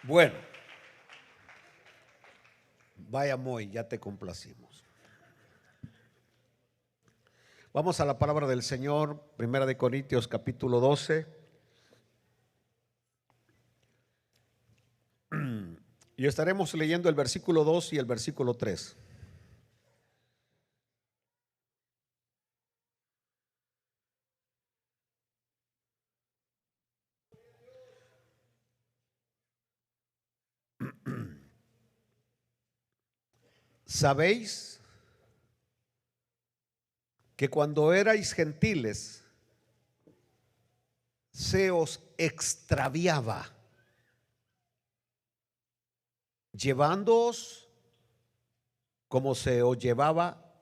Bueno, vaya muy, ya te complacimos. Vamos a la palabra del Señor, Primera de Corintios capítulo 12. Y estaremos leyendo el versículo 2 y el versículo 3. Sabéis que cuando erais gentiles se os extraviaba, llevándoos como se os llevaba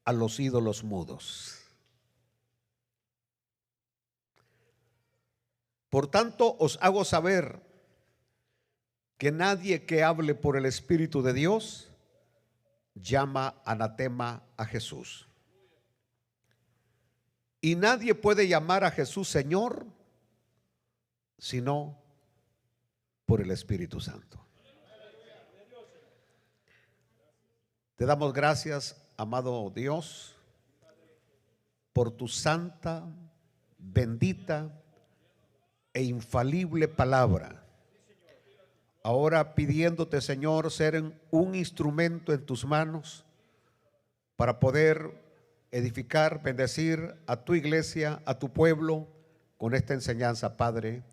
a los ídolos mudos. Por tanto, os hago saber que nadie que hable por el Espíritu de Dios llama anatema a Jesús. Y nadie puede llamar a Jesús Señor sino por el Espíritu Santo. Te damos gracias, amado Dios, por tu santa, bendita e infalible palabra. Ahora pidiéndote, Señor, ser un instrumento en tus manos para poder edificar, bendecir a tu iglesia, a tu pueblo, con esta enseñanza, Padre,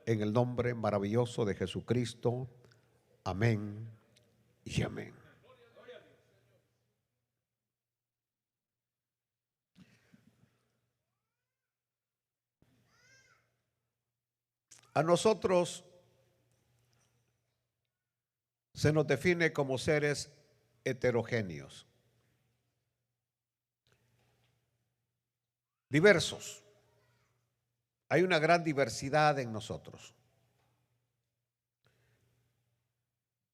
en el nombre maravilloso de Jesucristo. Amén y amén. A nosotros se nos define como seres heterogéneos, diversos. Hay una gran diversidad en nosotros.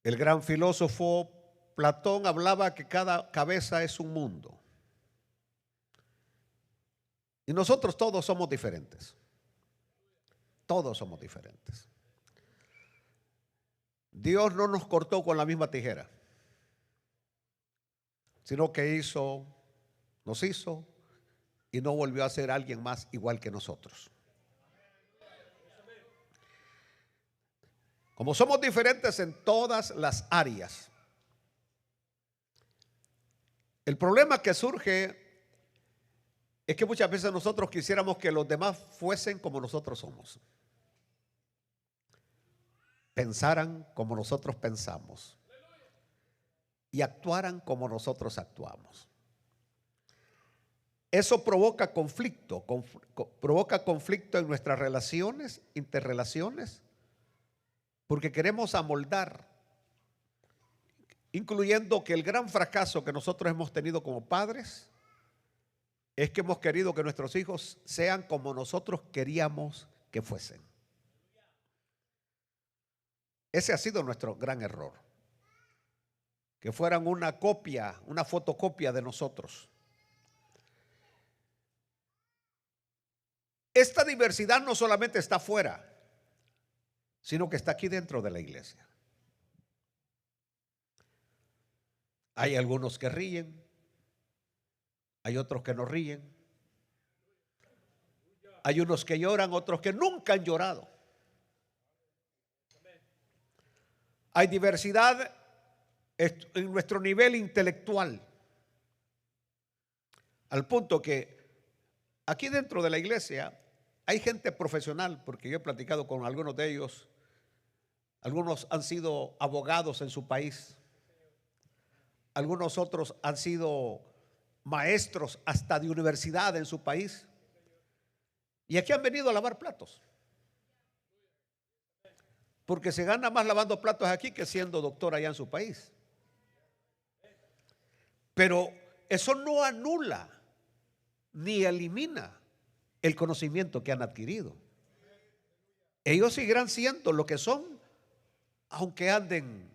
El gran filósofo Platón hablaba que cada cabeza es un mundo. Y nosotros todos somos diferentes. Todos somos diferentes. Dios no nos cortó con la misma tijera, sino que nos hizo y no volvió a ser alguien más igual que nosotros. Como somos diferentes en todas las áreas, el problema que surge es que muchas veces nosotros quisiéramos que los demás fuesen como nosotros somos, pensaran como nosotros pensamos y actuaran como nosotros actuamos. Eso provoca conflicto en nuestras relaciones, interrelaciones, porque queremos amoldar, incluyendo que el gran fracaso que nosotros hemos tenido como padres es que hemos querido que nuestros hijos sean como nosotros queríamos que fuesen. Ese ha sido nuestro gran error, que fueran una copia, una fotocopia de nosotros. Esta diversidad no solamente está afuera, sino que está aquí dentro de la iglesia. Hay algunos que ríen, hay otros que no ríen, hay unos que lloran, otros que nunca han llorado. Hay diversidad en nuestro nivel intelectual, al punto que aquí dentro de la iglesia hay gente profesional, porque yo he platicado con algunos de ellos. Algunos han sido abogados en su país, algunos otros han sido maestros hasta de universidad en su país, y aquí han venido a lavar platos, porque se gana más lavando platos aquí que siendo doctor allá en su país. Pero eso no anula ni elimina el conocimiento que han adquirido. Ellos seguirán siendo lo que son, aunque anden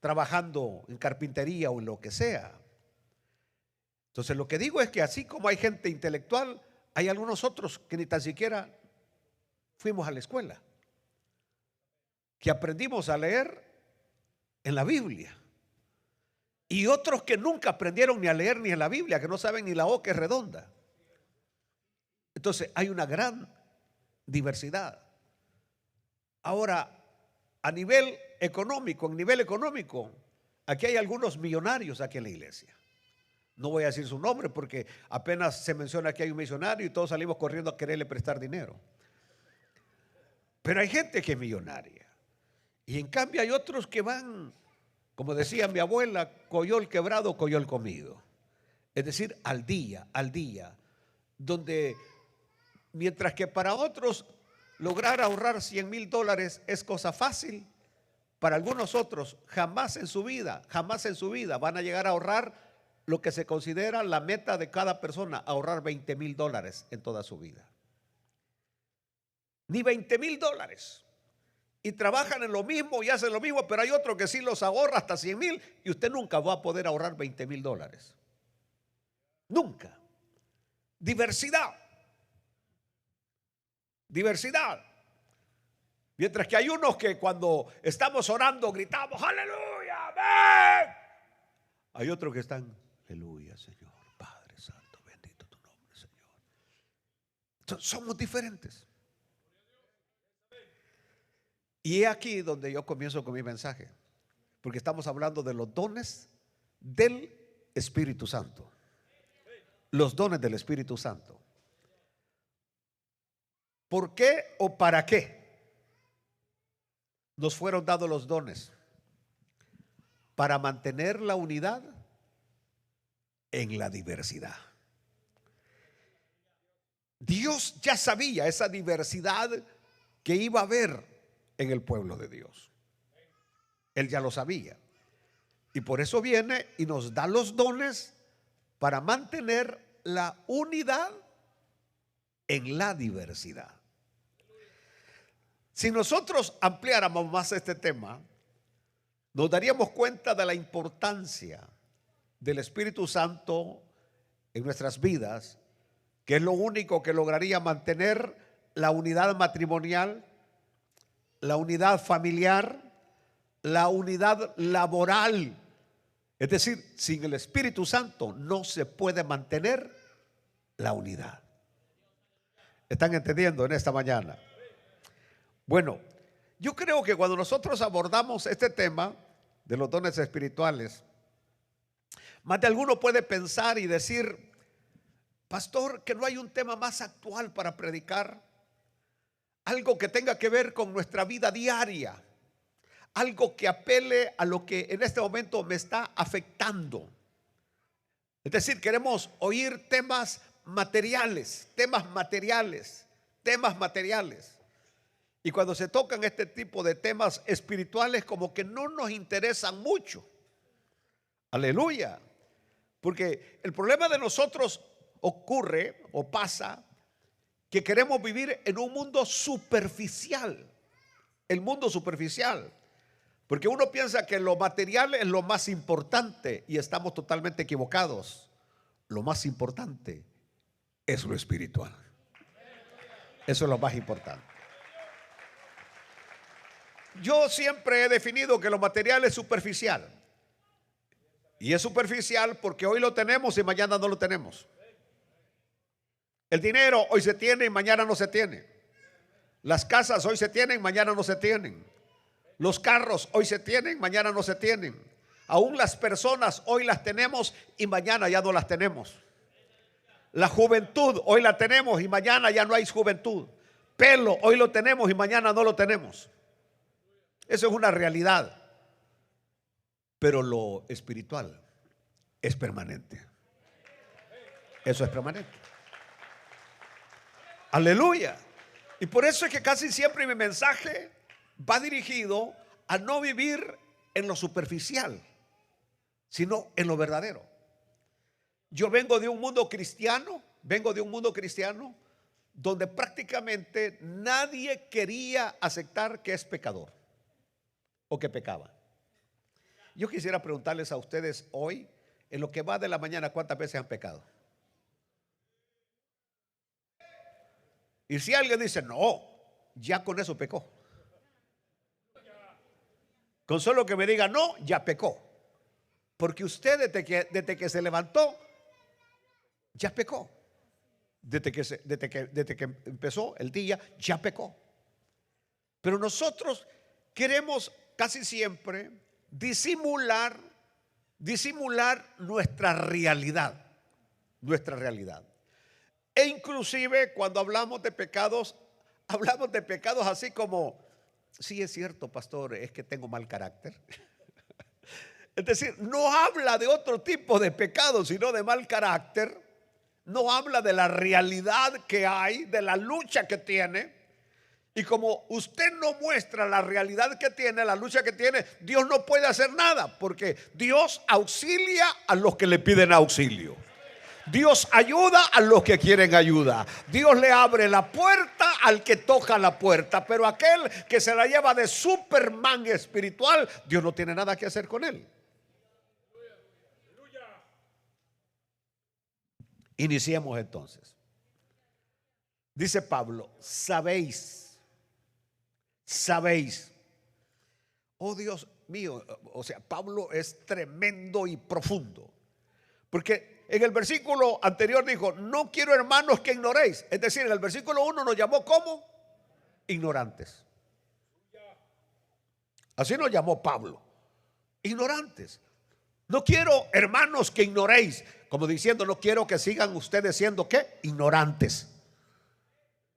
trabajando en carpintería o en lo que sea. Entonces lo que digo es que así como hay gente intelectual, hay algunos otros que ni tan siquiera fuimos a la escuela, que aprendimos a leer en la Biblia. Y otros que nunca aprendieron ni a leer ni en la Biblia, que no saben ni la O que es redonda. Entonces hay una gran diversidad. Ahora, en nivel económico, aquí hay algunos millonarios aquí en la iglesia. No voy a decir su nombre porque apenas se menciona que hay un millonario y todos salimos corriendo a quererle prestar dinero. Pero hay gente que es millonaria. Y en cambio hay otros que van, como decía mi abuela, coyol quebrado, coyol comido. Es decir, al día, donde mientras que para otros lograr ahorrar $100,000 es cosa fácil, para algunos otros jamás en su vida van a llegar a ahorrar lo que se considera la meta de cada persona, ahorrar $20,000 en toda su vida. Ni $20,000. Y trabajan en lo mismo y hacen lo mismo, pero hay otro que sí los ahorra hasta 100,000 y usted nunca va a poder ahorrar $20,000. Nunca. Diversidad. Mientras que hay unos que cuando estamos orando gritamos aleluya, amén. Hay otros que están aleluya, Señor, Padre Santo, bendito tu nombre, Señor. Entonces, somos diferentes. Y es aquí donde yo comienzo con mi mensaje, porque estamos hablando de los dones del Espíritu Santo. Los dones del Espíritu Santo. ¿Por qué o para qué nos fueron dados los dones? Para mantener la unidad en la diversidad. Dios ya sabía esa diversidad que iba a haber en el pueblo de Dios. Él ya lo sabía. Y por eso viene y nos da los dones para mantener la unidad en la diversidad. Si nosotros ampliáramos más este tema, nos daríamos cuenta de la importancia del Espíritu Santo en nuestras vidas, que es lo único que lograría mantener la unidad matrimonial, la unidad familiar, la unidad laboral. Es decir, sin el Espíritu Santo no se puede mantener la unidad. ¿Están entendiendo en esta mañana? Bueno, yo creo que cuando nosotros abordamos este tema de los dones espirituales, más de alguno puede pensar y decir, pastor, que no hay un tema más actual para predicar, algo que tenga que ver con nuestra vida diaria, algo que apele a lo que en este momento me está afectando. Es decir, queremos oír temas materiales. Y cuando se tocan este tipo de temas espirituales, como que no nos interesan mucho. Aleluya. Porque el problema de nosotros ocurre o pasa que queremos vivir en un mundo superficial. El mundo superficial. Porque uno piensa que lo material es lo más importante y estamos totalmente equivocados. Lo más importante es lo espiritual. Eso es lo más importante. Yo siempre he definido que lo material es superficial. Y es superficial porque hoy lo tenemos y mañana no lo tenemos. El dinero hoy se tiene y mañana no se tiene. Las casas hoy se tienen, mañana no se tienen. Los carros hoy se tienen, mañana no se tienen. Aún las personas hoy las tenemos y mañana ya no las tenemos. La juventud hoy la tenemos y mañana ya no hay juventud. Pelo hoy lo tenemos y mañana no lo tenemos. Eso es una realidad. Pero lo espiritual es permanente. Eso es permanente. Aleluya. Y por eso es que casi siempre mi mensaje va dirigido a no vivir en lo superficial, sino en lo verdadero. Yo vengo de un mundo cristiano, donde prácticamente nadie quería aceptar que es pecador o que pecaba. Yo quisiera preguntarles a ustedes hoy, en lo que va de la mañana, ¿cuántas veces han pecado? Y si alguien dice, no, ya con eso pecó. Con solo que me diga no, ya pecó. Porque usted desde que se levantó, ya pecó. Desde que empezó el día, ya pecó. Pero nosotros queremos casi siempre disimular nuestra realidad. Nuestra realidad. E inclusive cuando hablamos de pecados así como, sí es cierto, pastor, es que tengo mal carácter. Es decir, no habla de otro tipo de pecado, sino de mal carácter. No habla de la realidad que hay, de la lucha que tiene. Y como usted no muestra la realidad que tiene, la lucha que tiene, Dios no puede hacer nada, porque Dios auxilia a los que le piden auxilio. Dios ayuda a los que quieren ayuda. Dios le abre la puerta al que toca la puerta. Pero aquel que se la lleva de Superman espiritual, Dios no tiene nada que hacer con él. Iniciemos entonces. Dice Pablo, sabéis. Oh Dios mío, o sea, Pablo es tremendo y profundo. Porque en el versículo anterior dijo, no quiero, hermanos, que ignoréis. Es decir, en el versículo 1 nos llamó como ignorantes. Así nos llamó Pablo, ignorantes. No quiero, hermanos, que ignoréis. Como diciendo, no quiero que sigan ustedes siendo ¿qué? Ignorantes.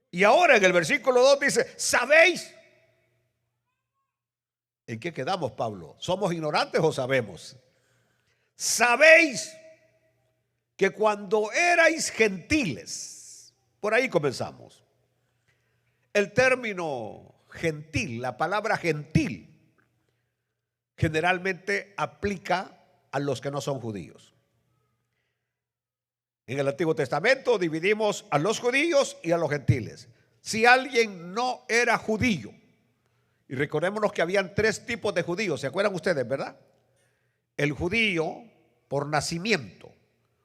Y ahora en el versículo 2 dice, sabéis. ¿En qué quedamos, Pablo? ¿Somos ignorantes o sabemos? Sabéis que cuando erais gentiles, por ahí comenzamos. El término gentil, la palabra gentil, generalmente aplica a los que no son judíos. En el Antiguo Testamento dividimos a los judíos y a los gentiles. Si alguien no era judío, y recordémonos que habían tres tipos de judíos, ¿se acuerdan ustedes, verdad? El judío por nacimiento,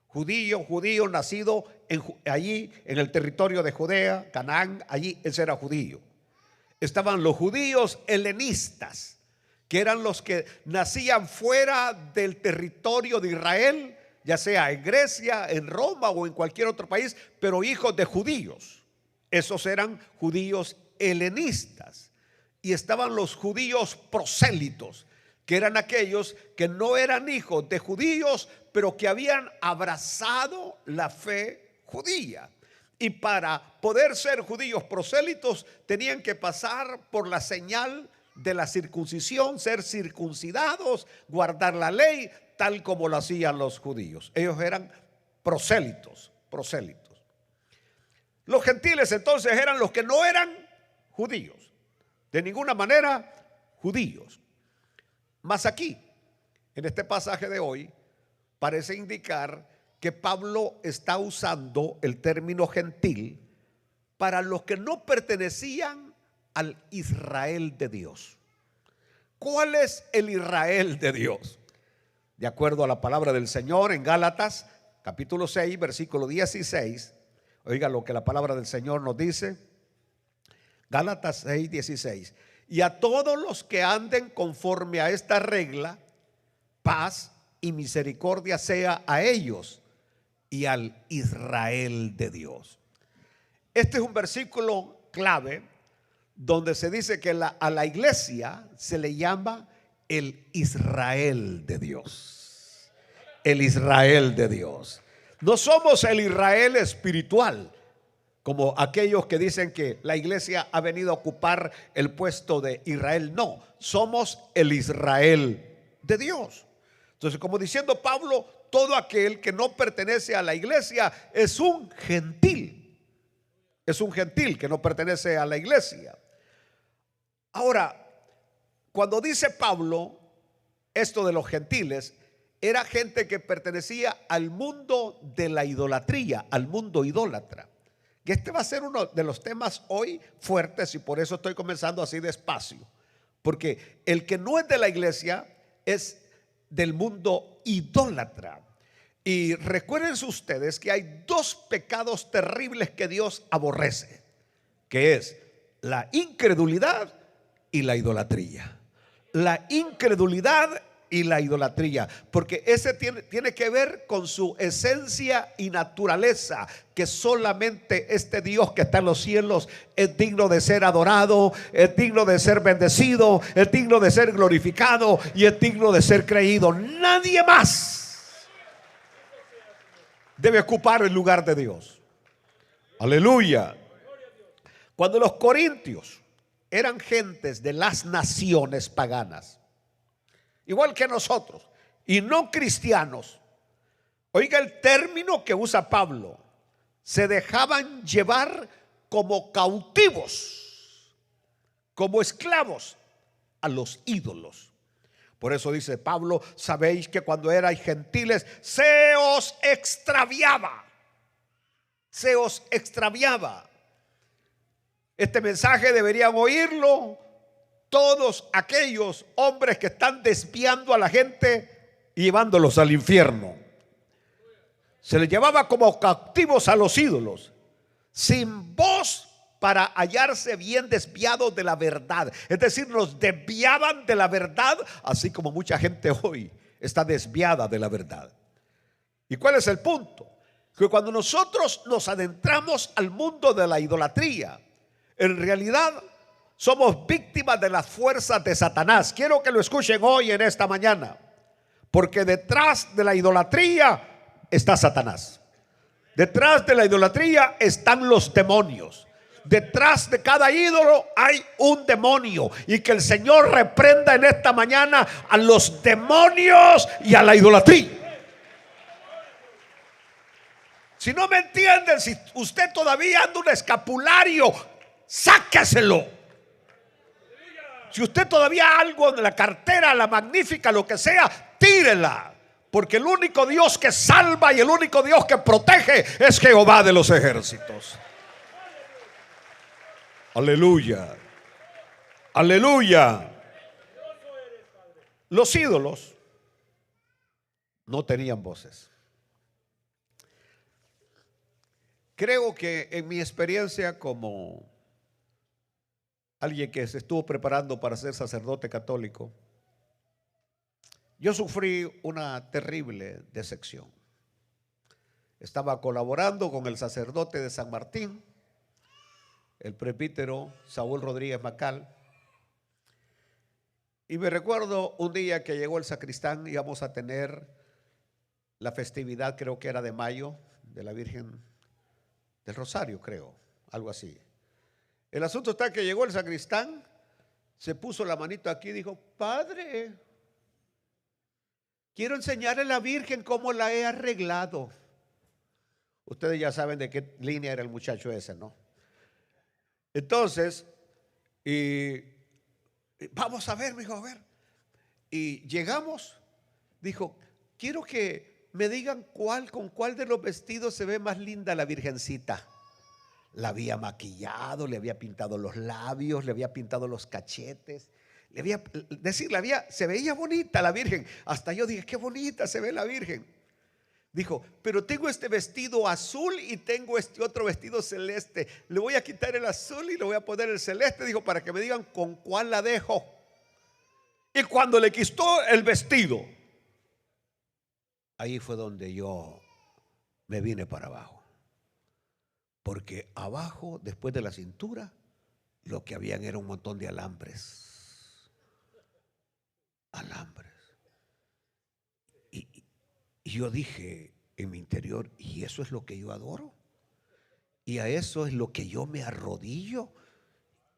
judío nacido allí en el territorio de Judea, Canaán, allí ese era judío. Estaban los judíos helenistas, que eran los que nacían fuera del territorio de Israel, ya sea en Grecia, en Roma o en cualquier otro país, pero hijos de judíos. Esos eran judíos helenistas. Y estaban los judíos prosélitos, que eran aquellos que no eran hijos de judíos, pero que habían abrazado la fe judía. Y para poder ser judíos prosélitos tenían que pasar por la señal de la circuncisión, ser circuncidados, guardar la ley, tal como lo hacían los judíos. Ellos eran prosélitos. Los gentiles entonces eran los que no eran judíos, de ninguna manera judíos. Mas aquí, en este pasaje de hoy, parece indicar que Pablo está usando el término gentil para los que no pertenecían al Israel de Dios. ¿Cuál es el Israel de Dios? De acuerdo a la palabra del Señor en Gálatas capítulo 6 versículo 16, oiga lo que la palabra del Señor nos dice. Gálatas 6, 16. Y a todos los que anden conforme a esta regla, paz y misericordia sea a ellos y al Israel de Dios. Este es un versículo clave donde se dice que a la iglesia se le llama el Israel de Dios. El Israel de Dios. No somos el Israel espiritual, como aquellos que dicen que la iglesia ha venido a ocupar el puesto de Israel. No, somos el Israel de Dios. Entonces, como diciendo Pablo, todo aquel que no pertenece a la iglesia es un gentil. Es un gentil que no pertenece a la iglesia. Ahora, cuando dice Pablo esto de los gentiles, era gente que pertenecía al mundo de la idolatría, al mundo idólatra. Que este va a ser uno de los temas hoy fuertes y por eso estoy comenzando así despacio. Porque el que no es de la iglesia es del mundo idólatra. Y recuerden ustedes que hay dos pecados terribles que Dios aborrece, que es la incredulidad y la idolatría. la incredulidad y la idolatría, porque ese tiene que ver con su esencia y naturaleza, que solamente este Dios que está en los cielos es digno de ser adorado, es digno de ser bendecido, es digno de ser glorificado y es digno de ser creído. Nadie más debe ocupar el lugar de Dios. Aleluya. Cuando los corintios eran gentes de las naciones paganas, igual que nosotros, y no cristianos, oiga el término que usa Pablo: se dejaban llevar como cautivos, como esclavos a los ídolos. Por eso dice Pablo: sabéis que cuando erais gentiles se os extraviaba. Se os extraviaba. Este mensaje deberían oírlo todos aquellos hombres que están desviando a la gente y llevándolos al infierno. Se les llevaba como cautivos a los ídolos, sin voz, para hallarse bien desviados de la verdad. Es decir, los desviaban de la verdad, así como mucha gente hoy está desviada de la verdad. ¿Y cuál es el punto? Que cuando nosotros nos adentramos al mundo de la idolatría, en realidad somos víctimas de las fuerzas de Satanás. Quiero que lo escuchen hoy en esta mañana, porque detrás de la idolatría está Satanás. Detrás de la idolatría están los demonios. Detrás de cada ídolo hay un demonio, y que el Señor reprenda en esta mañana a los demonios y a la idolatría. Si no me entienden, si usted todavía anda un escapulario, sáqueselo. Si usted todavía algo en la cartera, la magnífica, lo que sea, tírela. Porque el único Dios que salva y el único Dios que protege es Jehová de los ejércitos. Aleluya. Aleluya. Los ídolos no tenían voces. Creo que en mi experiencia como alguien que se estuvo preparando para ser sacerdote católico, yo sufrí una terrible decepción. Estaba colaborando con el sacerdote de San Martín, el presbítero Saúl Rodríguez Macal, y me recuerdo un día que llegó el sacristán. Íbamos a tener la festividad, creo que era de mayo, de la Virgen del Rosario, creo, algo así. El asunto está que llegó el sacristán, se puso la manito aquí y dijo: padre, quiero enseñarle a la Virgen cómo la he arreglado. Ustedes ya saben de qué línea era el muchacho ese, ¿no? Entonces, vamos a ver, me dijo, a ver. Y llegamos, dijo: quiero que me digan con cuál de los vestidos se ve más linda la Virgencita. La había maquillado, le había pintado los labios, le había pintado los cachetes, se veía bonita la Virgen. Hasta yo dije: qué bonita se ve la Virgen. Dijo: pero tengo este vestido azul y tengo este otro vestido celeste. Le voy a quitar el azul y le voy a poner el celeste, dijo, para que me digan con cuál la dejo. Y cuando le quitó el vestido, ahí fue donde yo me vine para abajo. Porque abajo, después de la cintura, lo que habían era un montón de alambres. Alambres. Y yo dije en mi interior: ¿y eso es lo que yo adoro? ¿Y a eso es lo que yo me arrodillo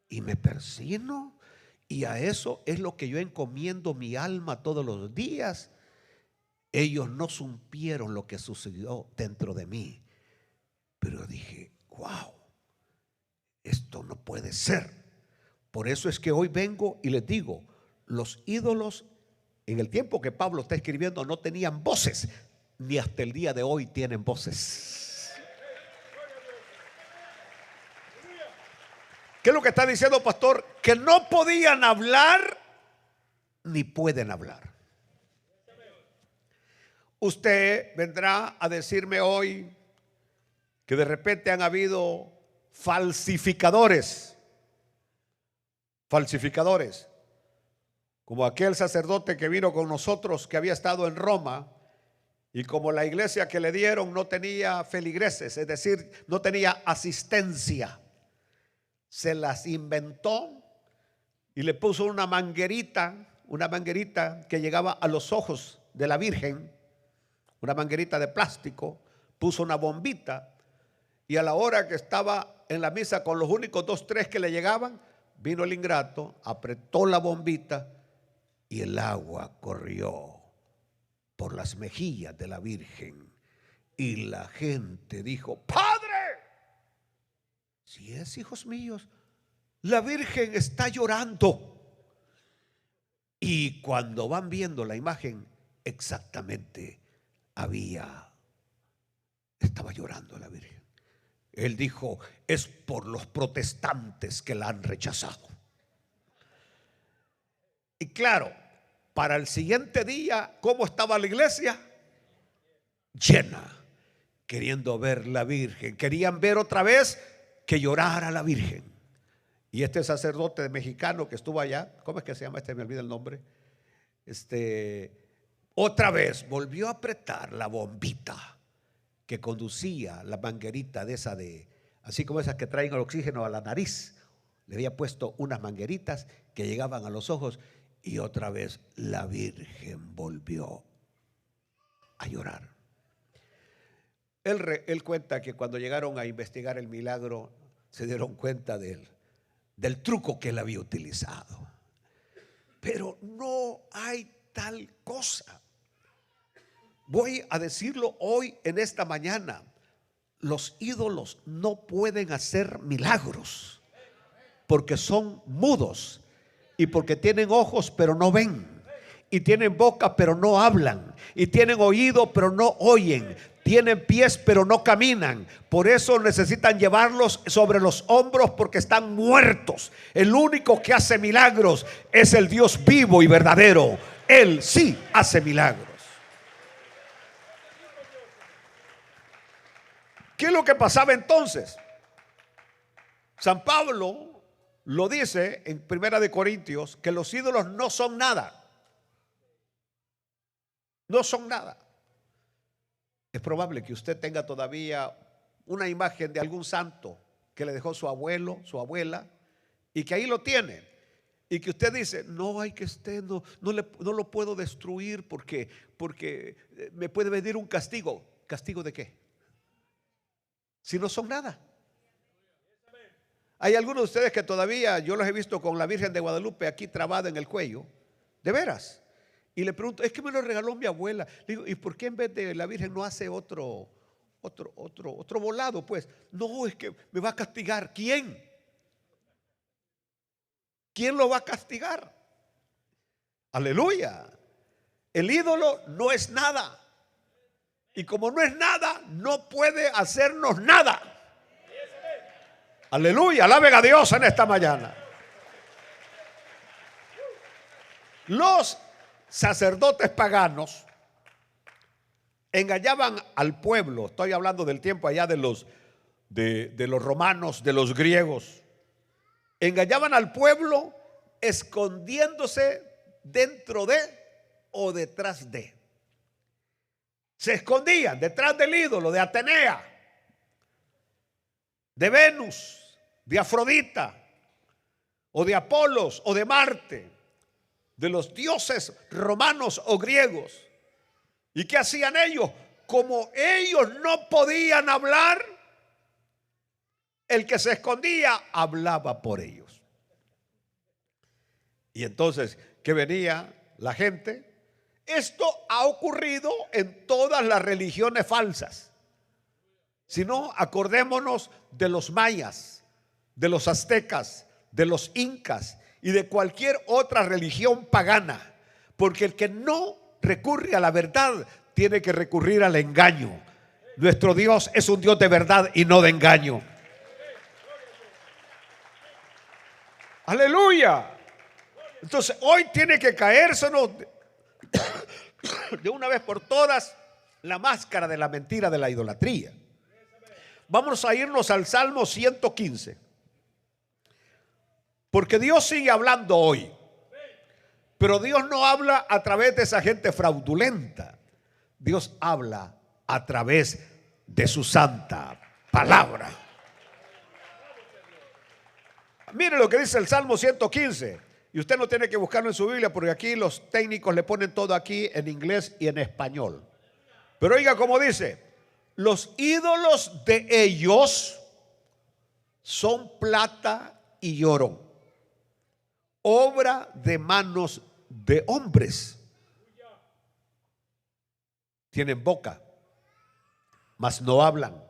y me persino? ¿Y a eso es lo que yo encomiendo mi alma todos los días? Ellos no supieron lo que sucedió dentro de mí, pero dije: wow, esto no puede ser. Por eso es que hoy vengo y les digo: los ídolos en el tiempo que Pablo está escribiendo no tenían voces, ni hasta el día de hoy tienen voces. ¿Qué es lo que está diciendo, pastor? Que no podían hablar ni pueden hablar. Usted vendrá a decirme hoy que de repente han habido falsificadores. como aquel sacerdote que vino con nosotros, que había estado en Roma, y como la iglesia que le dieron no tenía feligreses, es decir, no tenía asistencia, se las inventó y le puso una manguerita que llegaba a los ojos de la Virgen, una manguerita de plástico, puso una bombita, y a la hora que estaba en la misa con los únicos 2, 3 que le llegaban, vino el ingrato, apretó la bombita y el agua corrió por las mejillas de la Virgen. Y la gente dijo: ¡Padre! Si es, hijos míos, la Virgen está llorando. Y cuando van viendo la imagen, exactamente estaba llorando la Virgen. Él dijo: es por los protestantes que la han rechazado. Y claro, para el siguiente día, ¿cómo estaba la iglesia? Llena, queriendo ver la Virgen. Querían ver otra vez que llorara la Virgen. Y este sacerdote mexicano que estuvo allá, ¿cómo es que se llama este? Me olvida el nombre. Otra vez volvió a apretar la bombita que conducía la manguerita de esa así como esas que traen el oxígeno a la nariz. Le había puesto unas mangueritas que llegaban a los ojos, y otra vez la Virgen volvió a llorar. Él cuenta que cuando llegaron a investigar el milagro, se dieron cuenta del truco que él había utilizado. Pero no hay tal cosa. Voy a decirlo hoy en esta mañana: los ídolos no pueden hacer milagros, porque son mudos, y porque tienen ojos pero no ven, y tienen boca pero no hablan, y tienen oído pero no oyen, tienen pies pero no caminan. Por eso necesitan llevarlos sobre los hombros, porque están muertos. El único que hace milagros es el Dios vivo y verdadero. Él sí hace milagros. ¿Qué es lo que pasaba entonces? San Pablo lo dice en Primera de Corintios, que los ídolos no son nada. No son nada. Es probable que usted tenga todavía una imagen de algún santo que le dejó su abuelo, su abuela, y que ahí lo tiene. Y que usted dice: no, hay que no lo puedo destruir porque me puede venir un castigo. ¿Castigo de qué? Si no son nada. Hay algunos de ustedes que todavía, yo los he visto con la Virgen de Guadalupe aquí trabada en el cuello, de veras. Y le pregunto: es que me lo regaló mi abuela. Le digo: ¿y por qué en vez de la Virgen no hace otro volado? Pues no, es que me va a castigar. ¿Quién? ¿Quién lo va a castigar? Aleluya. El ídolo no es nada. Y como no es nada, no puede hacernos nada. Aleluya, alaben a Dios en esta mañana. Los sacerdotes paganos engañaban al pueblo. Estoy hablando del tiempo allá de los romanos, de los griegos. Engañaban al pueblo escondiéndose dentro de o detrás de. Se escondían detrás del ídolo de Atenea, de Venus, de Afrodita, o de Apolos, o de Marte, de los dioses romanos o griegos. ¿Y qué hacían ellos? Como ellos no podían hablar, el que se escondía hablaba por ellos. Y entonces, ¿qué venía la gente? Esto ha ocurrido en todas las religiones falsas. Si no, acordémonos de los mayas, de los aztecas, de los incas y de cualquier otra religión pagana. Porque el que no recurre a la verdad tiene que recurrir al engaño. Nuestro Dios es un Dios de verdad y no de engaño. Aleluya. Entonces hoy tiene que caérsenos de una vez por todas la máscara de la mentira, de la idolatría. Vamos a irnos al Salmo 115. Porque Dios sigue hablando hoy. Pero Dios no habla a través de esa gente fraudulenta. Dios habla a través de su santa palabra. Mire lo que dice el Salmo 115. Y usted no tiene que buscarlo en su Biblia, porque aquí los técnicos le ponen todo aquí en inglés y en español. Pero oiga cómo dice: los ídolos de ellos son plata y oro, obra de manos de hombres. Tienen boca, mas no hablan.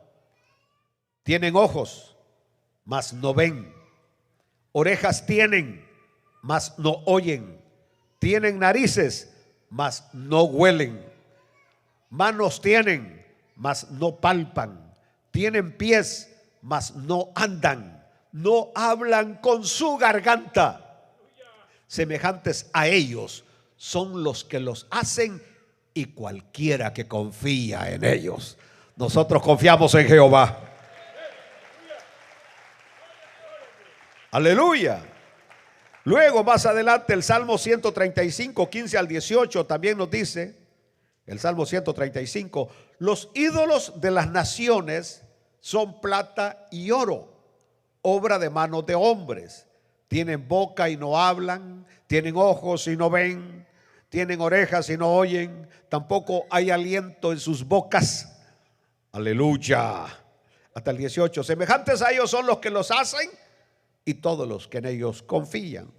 Tienen ojos, mas no ven. Orejas tienen, mas no oyen. Tienen narices, mas no huelen. Manos tienen, mas no palpan. Tienen pies, mas no andan. No hablan con su garganta. Semejantes a ellos son los que los hacen y cualquiera que confía en ellos. Nosotros confiamos en Jehová. Aleluya. Luego más adelante el Salmo 135, 15 al 18 también nos dice, el Salmo 135, los ídolos de las naciones son plata y oro, obra de manos de hombres. Tienen boca y no hablan, tienen ojos y no ven, tienen orejas y no oyen, tampoco hay aliento en sus bocas. Aleluya. Hasta el 18, semejantes a ellos son los que los hacen y todos los que en ellos confían.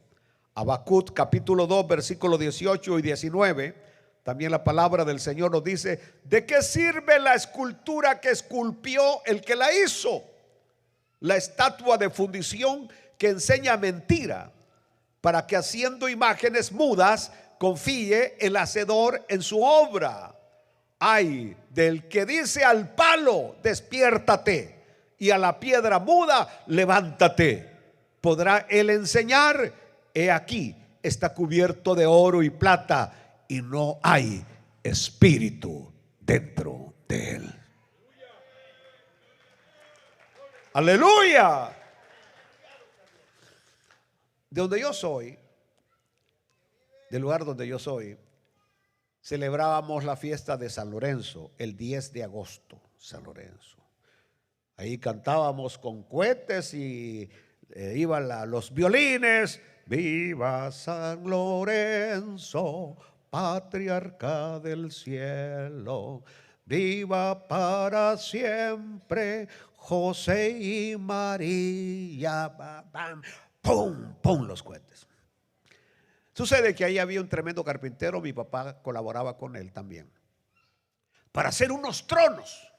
Habacuc capítulo 2 versículos 18 y 19, también la palabra del Señor nos dice: ¿de qué sirve la escultura que esculpió el que la hizo? La estatua de fundición que enseña mentira, para que haciendo imágenes mudas confíe el hacedor en su obra. Ay del que dice al palo, despiértate, y a la piedra muda, levántate. ¿Podrá él enseñar? He aquí, está cubierto de oro y plata, y no hay espíritu dentro de él. Aleluya. De donde yo soy, del lugar donde yo soy, celebrábamos la fiesta de San Lorenzo el 10 de agosto, San Lorenzo. Ahí cantábamos con cohetes y iban los violines. Viva San Lorenzo, patriarca del cielo. Viva para siempre José y María. ¡Pum! ¡Pum! Los cohetes. Sucede que ahí había un tremendo carpintero, mi papá colaboraba con él también, para hacer unos tronos.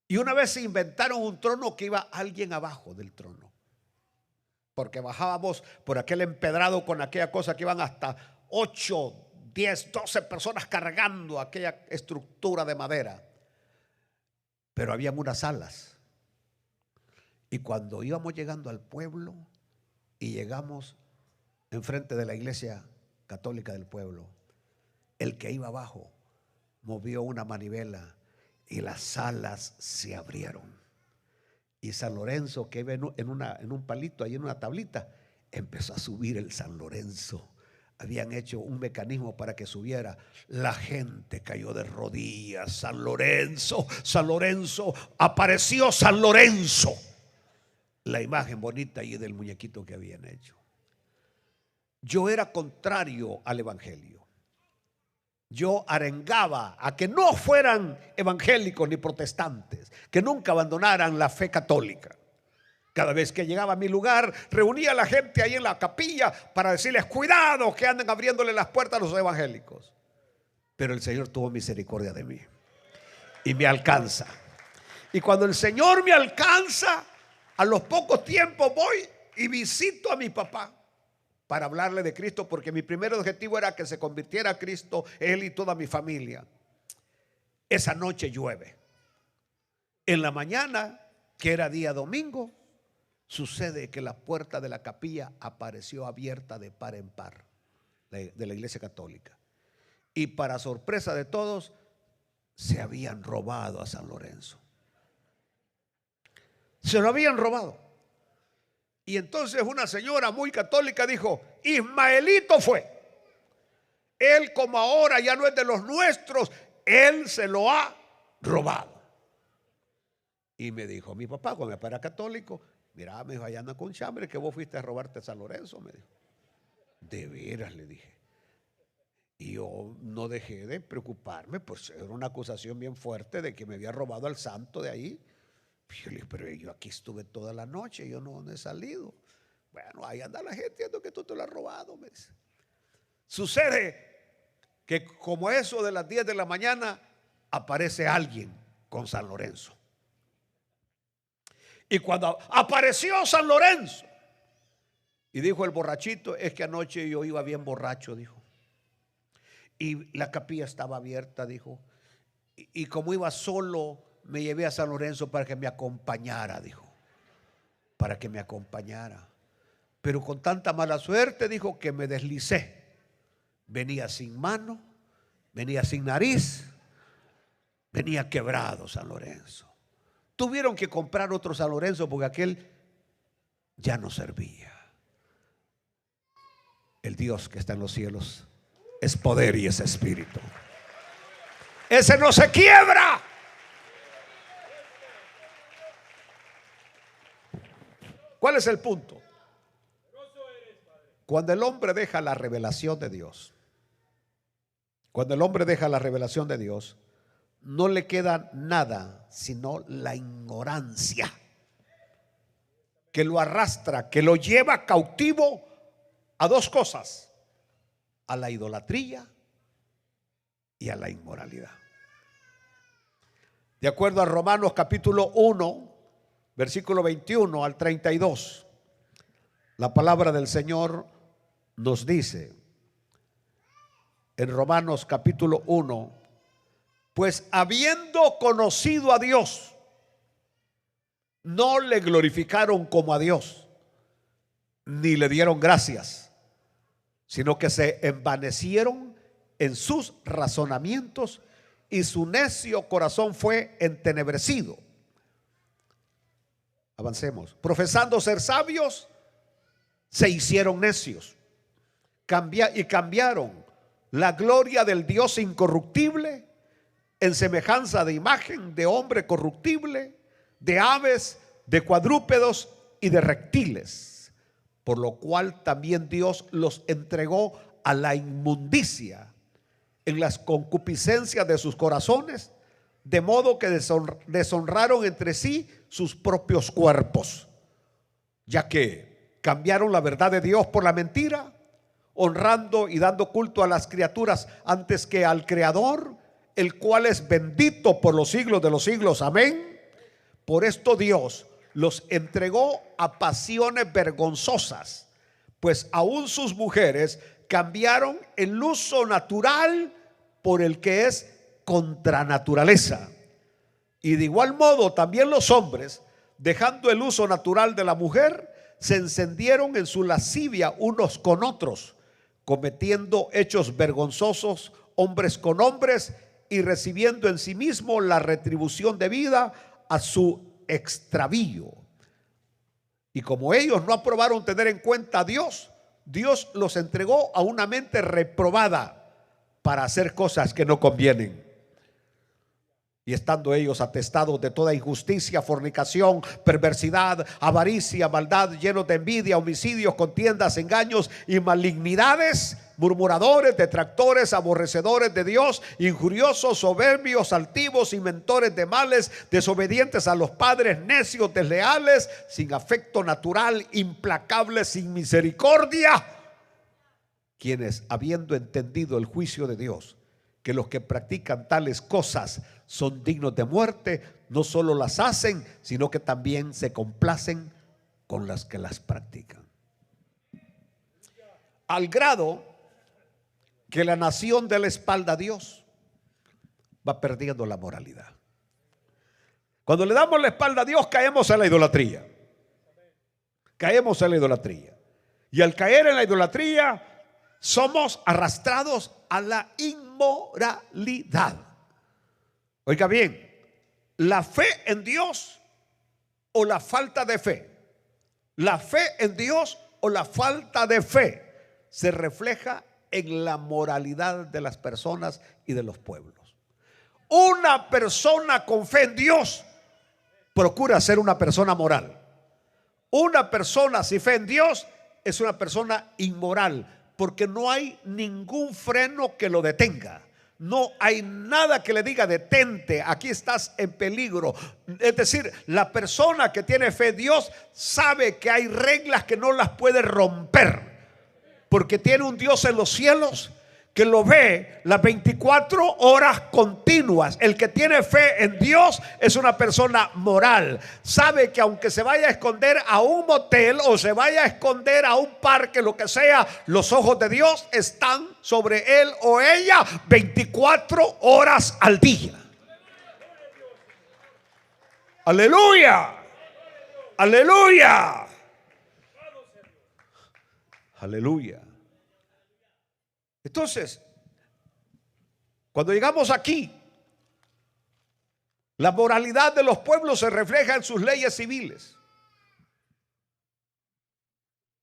Y una vez se inventaron un trono que iba alguien abajo del trono, porque bajábamos por aquel empedrado con aquella cosa que iban hasta 8, 10, 12 personas cargando aquella estructura de madera. Pero habían unas alas. Y cuando íbamos llegando al pueblo y llegamos enfrente de la iglesia católica del pueblo, el que iba abajo movió una manivela y las alas se abrieron. Y San Lorenzo, que iba en un palito, ahí en una tablita, empezó a subir el San Lorenzo. Habían hecho un mecanismo para que subiera. La gente cayó de rodillas. San Lorenzo, San Lorenzo, apareció San Lorenzo. La imagen bonita ahí del muñequito que habían hecho. Yo era contrario al evangelio. Yo arengaba a que no fueran evangélicos ni protestantes, que nunca abandonaran la fe católica. Cada vez que llegaba a mi lugar, reunía a la gente ahí en la capilla para decirles: cuidado, que andan abriéndole las puertas a los evangélicos. Pero el Señor tuvo misericordia de mí y me alcanza. Y cuando el Señor me alcanza, a los pocos tiempos voy y visito a mi papá para hablarle de Cristo, porque mi primer objetivo era que se convirtiera a Cristo él y toda mi familia. Esa noche llueve. En la mañana, que era día domingo, sucede que la puerta de la capilla apareció abierta de par en par, de la iglesia católica. Y para sorpresa de todos, se habían robado a San Lorenzo. Se lo habían robado. Y entonces una señora muy católica dijo: Ismaelito fue. Él, como ahora ya no es de los nuestros, él se lo ha robado. Y me dijo mi papá, cuando mi papá era católico: mira, me dijo, allá anda con chambre que vos fuiste a robarte a San Lorenzo, me dijo. De veras, le dije. Y yo no dejé de preocuparme, pues era una acusación bien fuerte de que me había robado al santo de ahí. Y yo le dije: pero yo aquí estuve toda la noche, yo no he salido. Bueno, ahí anda la gente diciendo que tú te lo has robado, me dice. Sucede que como eso de las 10 de la mañana aparece alguien con San Lorenzo. Y cuando apareció San Lorenzo, y dijo el borrachito: es que anoche yo iba bien borracho, dijo. Y la capilla estaba abierta, dijo. Y como iba solo, me llevé a San Lorenzo para que me acompañara, dijo. Para que me acompañara. Pero con tanta mala suerte, dijo, que me deslicé. Venía sin mano, venía sin nariz, venía quebrado San Lorenzo. Tuvieron que comprar otro San Lorenzo porque aquel ya no servía. El Dios que está en los cielos es poder y es espíritu. Ese no se quiebra. ¿Cuál es el punto? Cuando el hombre deja la revelación de Dios, cuando el hombre deja la revelación de Dios, no le queda nada sino la ignorancia que lo arrastra, que lo lleva cautivo a dos cosas: a la idolatría y a la inmoralidad. De acuerdo a Romanos capítulo 1, versículo 21 al 32, la palabra del Señor nos dice en Romanos capítulo 1: pues habiendo conocido a Dios, no le glorificaron como a Dios, ni le dieron gracias, sino que se envanecieron en sus razonamientos y su necio corazón fue entenebrecido. Avancemos. Profesando ser sabios, se hicieron necios y cambiaron la gloria del Dios incorruptible en semejanza de imagen de hombre corruptible, de aves, de cuadrúpedos y de reptiles, por lo cual también Dios los entregó a la inmundicia en las concupiscencias de sus corazones, de modo que deshonraron entre sí sus propios cuerpos, ya que cambiaron la verdad de Dios por la mentira, honrando y dando culto a las criaturas antes que al Creador, el cual es bendito por los siglos de los siglos. Amén. Por esto Dios los entregó a pasiones vergonzosas, pues aún sus mujeres cambiaron el uso natural por el que es contra naturaleza. Y de igual modo también los hombres, dejando el uso natural de la mujer, se encendieron en su lascivia unos con otros, cometiendo hechos vergonzosos hombres con hombres y recibiendo en sí mismo la retribución debida a su extravío. Y como ellos no aprobaron tener en cuenta a Dios, Dios los entregó a una mente reprobada para hacer cosas que no convienen. Y estando ellos atestados de toda injusticia, fornicación, perversidad, avaricia, maldad, llenos de envidia, homicidios, contiendas, engaños y malignidades, murmuradores, detractores, aborrecedores de Dios, injuriosos, soberbios, altivos, inventores de males, desobedientes a los padres, necios, desleales, sin afecto natural, implacables, sin misericordia, quienes, habiendo entendido el juicio de Dios, que los que practican tales cosas son dignos de muerte, no solo las hacen, sino que también se complacen con las que las practican. Al grado que la nación de la espalda a Dios va perdiendo la moralidad. Cuando le damos la espalda a Dios, caemos en la idolatría. Caemos en la idolatría. Y al caer en la idolatría, somos arrastrados a la inmoralidad. Oiga bien, la fe en Dios o la falta de fe, La fe en Dios o la falta de fe se refleja en la moralidad de las personas y de los pueblos. Una persona con fe en Dios procura ser una persona moral. Una persona sin fe en Dios es una persona inmoral, porque no hay ningún freno que lo detenga. No hay nada que le diga detente, aquí estás en peligro. Es decir, la persona que tiene fe en Dios sabe que hay reglas que no las puede romper, porque tiene un Dios en los cielos que lo ve las 24 horas continuas. El que tiene fe en Dios es una persona moral. Sabe que aunque se vaya a esconder a un motel o se vaya a esconder a un parque, lo que sea, los ojos de Dios están sobre él o ella 24 horas al día. Aleluya, aleluya, aleluya. Entonces, cuando llegamos aquí, la moralidad de los pueblos se refleja en sus leyes civiles.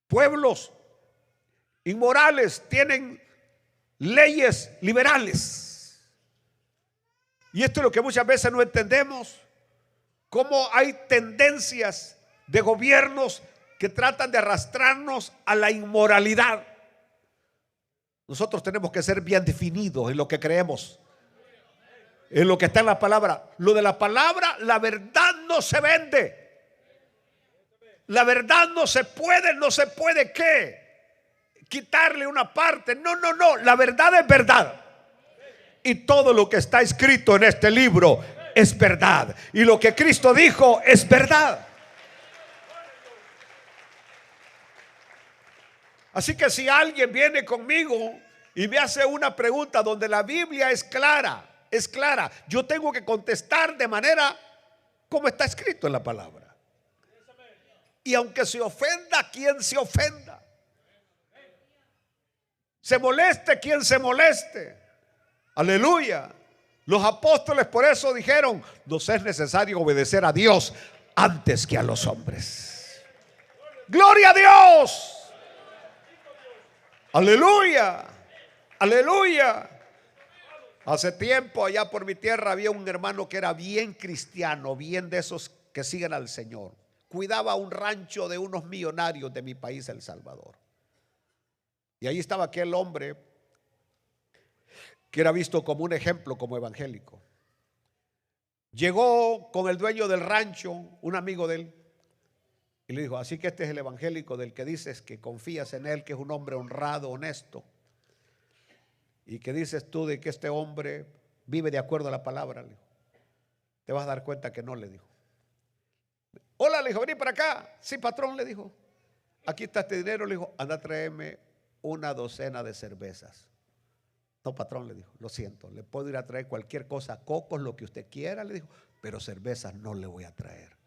Pueblos inmorales tienen leyes liberales. Y esto es lo que muchas veces no entendemos, cómo hay tendencias de gobiernos que tratan de arrastrarnos a la inmoralidad. Nosotros tenemos que ser bien definidos en lo que creemos, en lo que está en la palabra. Lo de la palabra, la verdad no se vende. La verdad no se puede ¿qué? Quitarle una parte. No, la verdad es verdad. Y todo lo que está escrito en este libro es verdad. Y lo que Cristo dijo es verdad. Así que si alguien viene conmigo y me hace una pregunta donde la Biblia es clara, yo tengo que contestar de manera como está escrito en la palabra. Y aunque se ofenda quien se ofenda, se moleste quien se moleste, aleluya. Los apóstoles por eso dijeron: nos es necesario obedecer a Dios antes que a los hombres. Gloria a Dios. Aleluya, aleluya. Hace tiempo allá por mi tierra había un hermano que era bien cristiano, bien de esos que siguen al Señor. Cuidaba un rancho de unos millonarios de mi país, El Salvador. Y ahí estaba aquel hombre que era visto como un ejemplo, como evangélico. Llegó con el dueño del rancho, un amigo de él, y le dijo: así que este es el evangélico del que dices que confías en él, que es un hombre honrado, honesto, y que dices tú de que este hombre vive de acuerdo a la palabra. Le dijo: te vas a dar cuenta que no, le dijo. Hola, le dijo: vení para acá. Sí, patrón, le dijo. Aquí está este dinero, le dijo. Anda, tráeme una docena de cervezas. No, patrón, le dijo, lo siento, le puedo ir a traer cualquier cosa, cocos, lo que usted quiera, le dijo, pero cervezas no le voy a traer.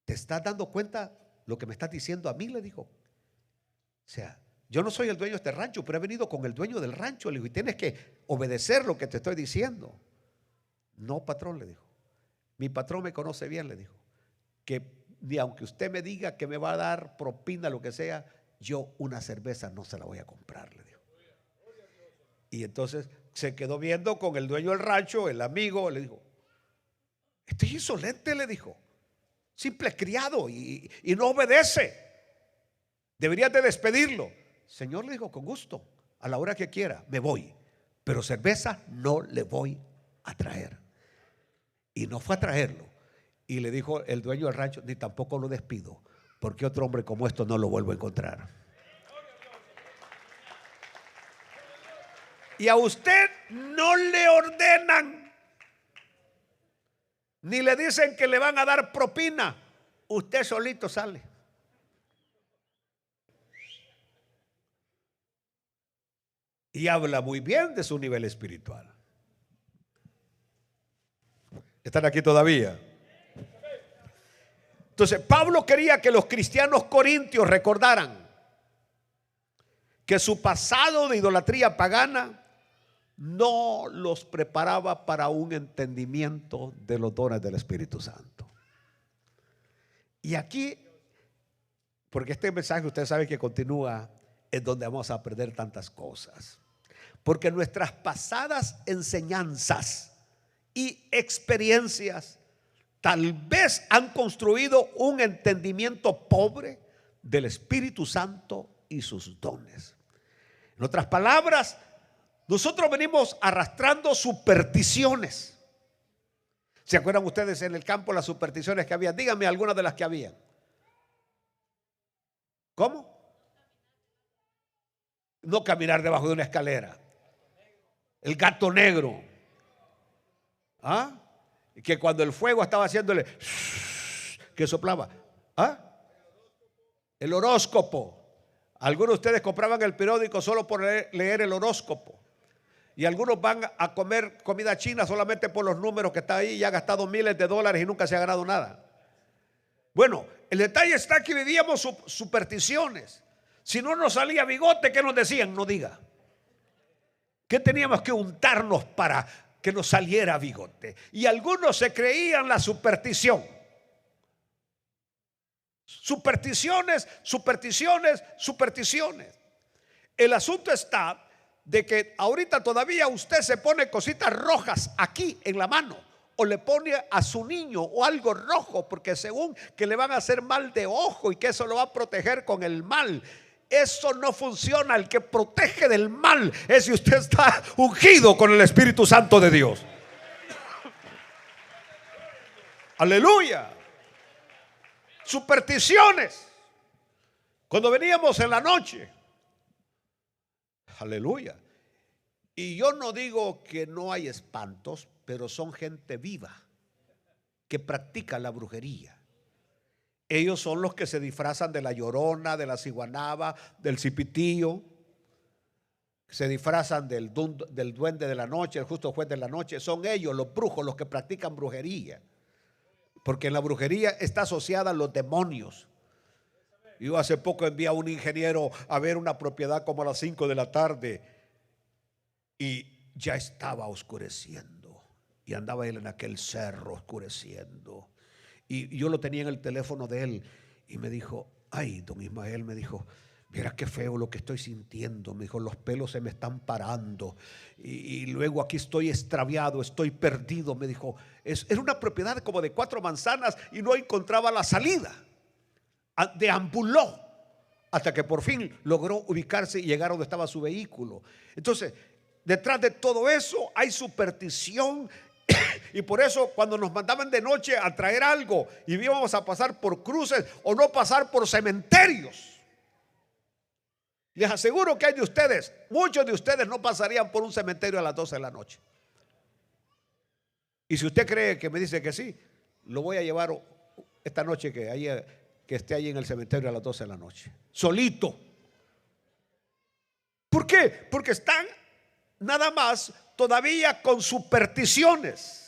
¿Te estás dando cuenta lo que me estás diciendo a mí?, le dijo. O sea, yo no soy el dueño de este rancho, pero he venido con el dueño del rancho, le dijo, y tienes que obedecer lo que te estoy diciendo. No, patrón, le dijo, mi patrón me conoce bien, le dijo, que ni aunque usted me diga que me va a dar propina, lo que sea, yo una cerveza no se la voy a comprar, le dijo. Y entonces se quedó viendo con el dueño del rancho, el amigo, le dijo, este es insolente, le dijo, simple criado y no obedece, deberías de despedirlo. Señor, le dijo, con gusto, a la hora que quiera, me voy, pero cerveza no le voy a traer. Y no fue a traerlo. Y le dijo el dueño del rancho, ni tampoco lo despido, porque otro hombre como esto no lo vuelvo a encontrar. Y a usted no le ordenan, ni le dicen que le van a dar propina. Usted solito sale. Y habla muy bien de su nivel espiritual. ¿Están aquí todavía? Entonces, Pablo quería que los cristianos corintios recordaran que su pasado de idolatría pagana no los preparaba para un entendimiento de los dones del Espíritu Santo. Y aquí, porque este mensaje usted sabe que continúa, es donde vamos a aprender tantas cosas. Porque nuestras pasadas enseñanzas y experiencias tal vez han construido un entendimiento pobre del Espíritu Santo y sus dones. En otras palabras, nosotros venimos arrastrando supersticiones. ¿Se acuerdan ustedes en el campo las supersticiones que había? Díganme algunas de las que había. ¿Cómo? No caminar debajo de una escalera. El gato negro. ¿Ah? Que cuando el fuego estaba haciéndole que soplaba. ¿Ah? El horóscopo. Algunos de ustedes compraban el periódico solo por leer el horóscopo. Y algunos van a comer comida china solamente por los números que está ahí y ha gastado miles de dólares y nunca se ha ganado nada. Bueno, el detalle está que vivíamos supersticiones. Si no nos salía bigote, ¿qué nos decían? No diga. ¿Qué teníamos que untarnos para que nos saliera bigote? Y algunos se creían la superstición. Supersticiones, supersticiones, supersticiones. El asunto está de que ahorita todavía usted se pone cositas rojas aquí en la mano, o le pone a su niño o algo rojo, porque según que le van a hacer mal de ojo y que eso lo va a proteger con el mal. Eso no funciona. El que protege del mal es si usted está ungido con el Espíritu Santo de Dios. Aleluya. Supersticiones. Cuando veníamos en la noche, aleluya. Y yo no digo que no hay espantos, pero son gente viva que practica la brujería. Ellos son los que se disfrazan de la llorona, de la ciguanaba, del cipitillo. Se disfrazan del duende de la noche, el justo juez de la noche. Son ellos los brujos, los que practican brujería. Porque en la brujería está asociada a los demonios. Yo hace poco envié a un ingeniero a ver una propiedad como a las 5 de la tarde y ya estaba oscureciendo y andaba él en aquel cerro oscureciendo y yo lo tenía en el teléfono de él y me dijo: ay, don Ismael, me dijo, mira qué feo lo que estoy sintiendo. Me dijo, los pelos se me están parando y luego aquí estoy extraviado, estoy perdido. Me dijo, era una propiedad como de 4 manzanas y no encontraba la salida. Deambuló hasta que por fin logró ubicarse y llegar donde estaba su vehículo. Entonces, detrás de todo eso hay superstición. Y por eso cuando nos mandaban de noche a traer algo y íbamos a pasar por cruces o no pasar por cementerios, les aseguro que hay de ustedes, muchos de ustedes no pasarían por un cementerio a las 12 de la noche. Y si usted cree que me dice que sí, lo voy a llevar esta noche que esté ahí en el cementerio a las 12 de la noche, solito. ¿Por qué? Porque están nada más todavía con supersticiones.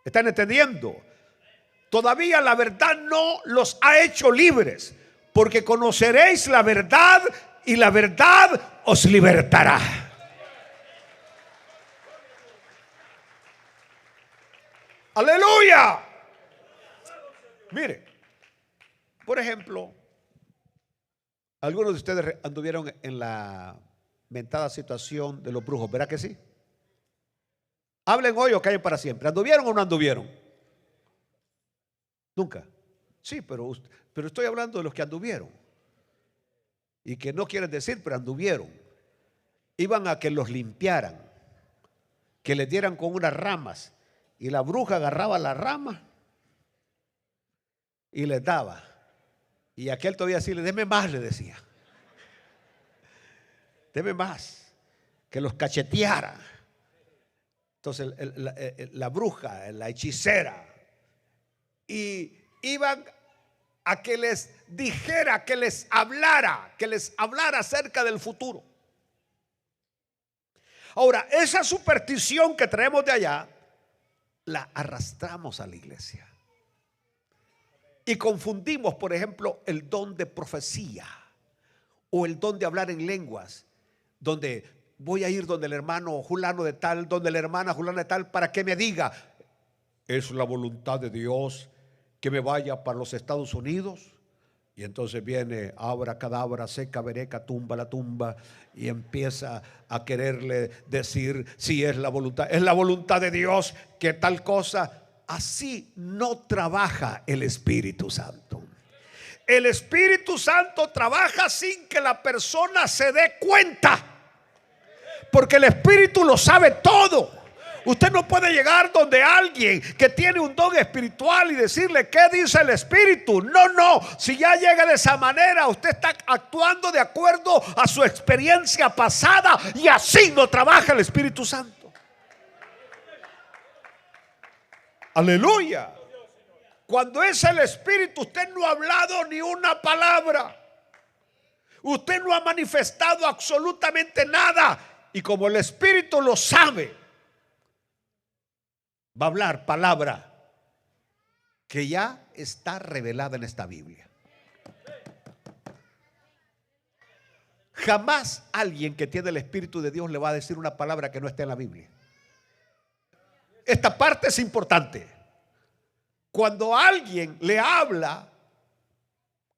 ¿Están entendiendo? Todavía la verdad no los ha hecho libres, porque conoceréis la verdad y la verdad os libertará. Aleluya. Mire, por ejemplo, algunos de ustedes anduvieron en la mentada situación de los brujos, ¿verdad que sí? Hablen hoy o callen para siempre. ¿Anduvieron o no anduvieron? Nunca. Sí, pero estoy hablando de los que anduvieron y que no quieren decir, pero anduvieron. Iban a que los limpiaran, que les dieran con unas ramas y la bruja agarraba la rama y les daba. Y aquel todavía decía, deme más, le decía. Deme más, que los cacheteara. Entonces la bruja, la hechicera, y iban a que les dijera, que les hablara acerca del futuro. Ahora, esa superstición que traemos de allá, la arrastramos a la iglesia. Y confundimos, por ejemplo, el don de profecía o el don de hablar en lenguas, donde voy a ir donde el hermano Julano de tal, donde la hermana Julana de tal, para que me diga, es la voluntad de Dios que me vaya para los Estados Unidos. Y entonces viene abracadabra, seca, bereca, tumba la tumba, y empieza a quererle decir si es la voluntad de Dios que tal cosa. Así no trabaja el Espíritu Santo. El Espíritu Santo trabaja sin que la persona se dé cuenta, porque el Espíritu lo sabe todo. Usted no puede llegar donde alguien que tiene un don espiritual y decirle ¿qué dice el Espíritu? No, si ya llega de esa manera, usted está actuando de acuerdo a su experiencia pasada, y así no trabaja el Espíritu Santo. Aleluya. Cuando es el Espíritu, usted no ha hablado ni una palabra, usted no ha manifestado absolutamente nada, y como el Espíritu lo sabe, va a hablar palabra que ya está revelada en esta Biblia. Jamás alguien que tiene el Espíritu de Dios le va a decir una palabra que no esté en la Biblia. Esta parte es importante. Cuando alguien le habla,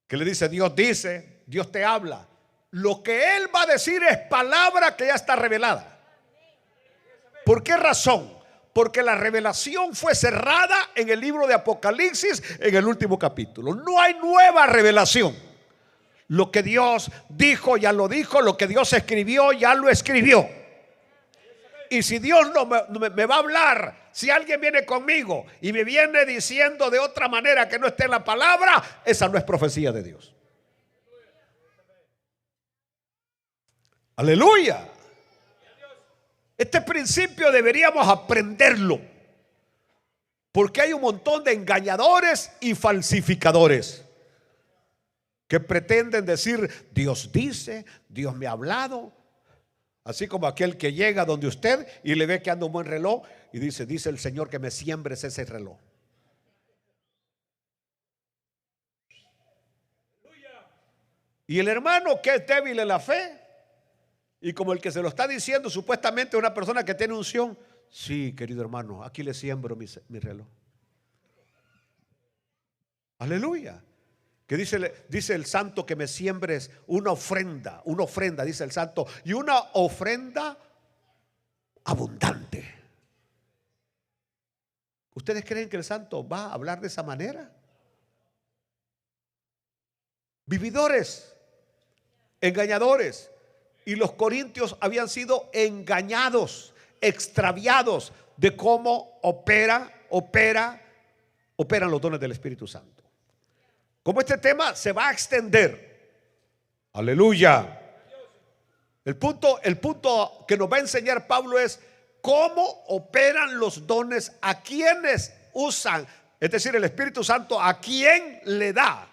que le dice Dios te habla, lo que él va a decir es palabra que ya está revelada. ¿Por qué razón? Porque la revelación fue cerrada en el libro de Apocalipsis, en el último capítulo. No hay nueva revelación. Lo que Dios dijo ya lo dijo, lo que Dios escribió ya lo escribió. Y si Dios no me va a hablar, si alguien viene conmigo y me viene diciendo de otra manera que no esté en la palabra, esa no es profecía de Dios. Aleluya. Este principio deberíamos aprenderlo, porque hay un montón de engañadores y falsificadores que pretenden decir Dios dice, Dios me ha hablado. Así como aquel que llega donde usted y le ve que anda un buen reloj y dice el Señor que me siembres ese reloj. Y el hermano que es débil en la fe, y como el que se lo está diciendo supuestamente una persona que tiene unción, sí, querido hermano, aquí le siembro mi reloj. Aleluya. Que dice el santo que me siembres una ofrenda, dice el santo, y una ofrenda abundante. ¿Ustedes creen que el santo va a hablar de esa manera? Vividores, engañadores. Y los corintios habían sido engañados, extraviados de cómo operan los dones del Espíritu Santo. Como este tema se va a extender, aleluya, el punto que nos va a enseñar Pablo es cómo operan los dones, a quienes usan, es decir, el Espíritu Santo a quién le da.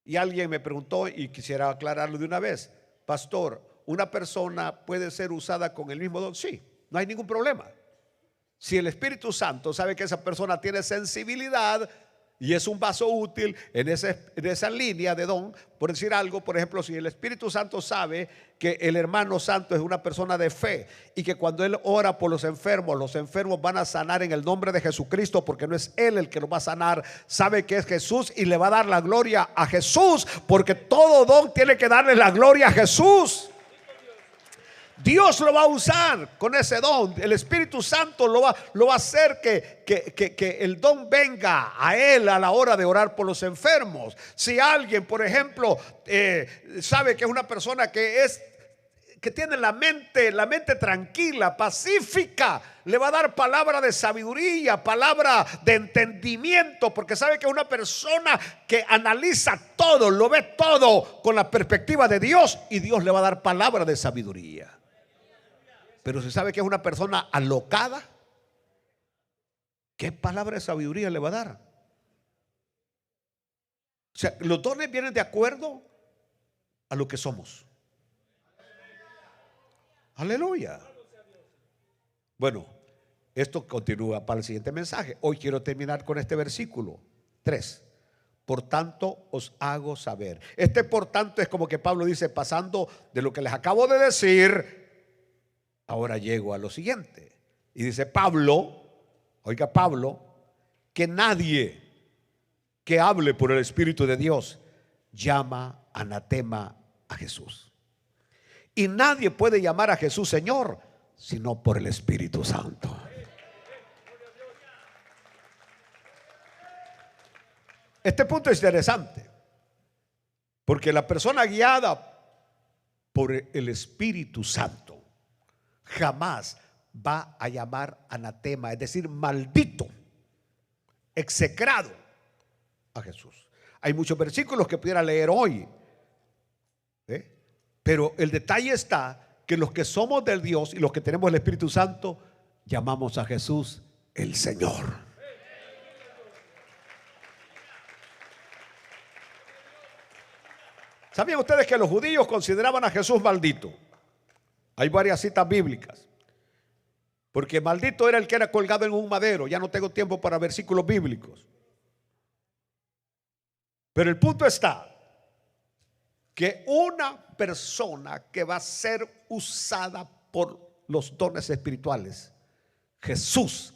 Y alguien me preguntó y quisiera aclararlo de una vez: pastor, ¿una persona puede ser usada con el mismo don? Sí, no hay ningún problema. Si el Espíritu Santo sabe que esa persona tiene sensibilidad y es un vaso útil en esa línea de don, por decir algo, por ejemplo, si el Espíritu Santo sabe que el hermano santo es una persona de fe y que cuando él ora por los enfermos van a sanar en el nombre de Jesucristo, porque no es él el que lo va a sanar, sabe que es Jesús y le va a dar la gloria a Jesús, porque todo don tiene que darle la gloria a Jesús. Dios lo va a usar con ese don. El Espíritu Santo lo va a hacer que el don venga a él a la hora de orar por los enfermos. Si alguien, por ejemplo, sabe que es una persona que tiene la mente tranquila, pacífica, le va a dar palabra de sabiduría, palabra de entendimiento, porque sabe que es una persona que analiza todo, lo ve todo con la perspectiva de Dios, y Dios le va a dar palabra de sabiduría. Pero si sabe que es una persona alocada, ¿qué palabra de sabiduría le va a dar? O sea, los dones vienen de acuerdo a lo que somos. Aleluya. Bueno, esto continúa para el siguiente mensaje. Hoy quiero terminar con este versículo 3. Por tanto os hago saber. Este por tanto es como que Pablo dice, pasando de lo que les acabo de decir, ahora llego a lo siguiente. Y dice Pablo, oiga Pablo, que nadie que hable por el Espíritu de Dios llama anatema a Jesús. Y nadie puede llamar a Jesús Señor sino por el Espíritu Santo. Este punto es interesante, porque la persona guiada por el Espíritu Santo jamás va a llamar anatema, es decir, maldito, execrado a Jesús. Hay muchos versículos que pudiera leer hoy, pero el detalle está que los que somos del Dios y los que tenemos el Espíritu Santo llamamos a Jesús el Señor. ¿Sabían ustedes que los judíos consideraban a Jesús maldito? Hay varias citas bíblicas, porque maldito era el que era colgado en un madero. Ya no tengo tiempo para versículos bíblicos, pero el punto está que una persona que va a ser usada por los dones espirituales, Jesús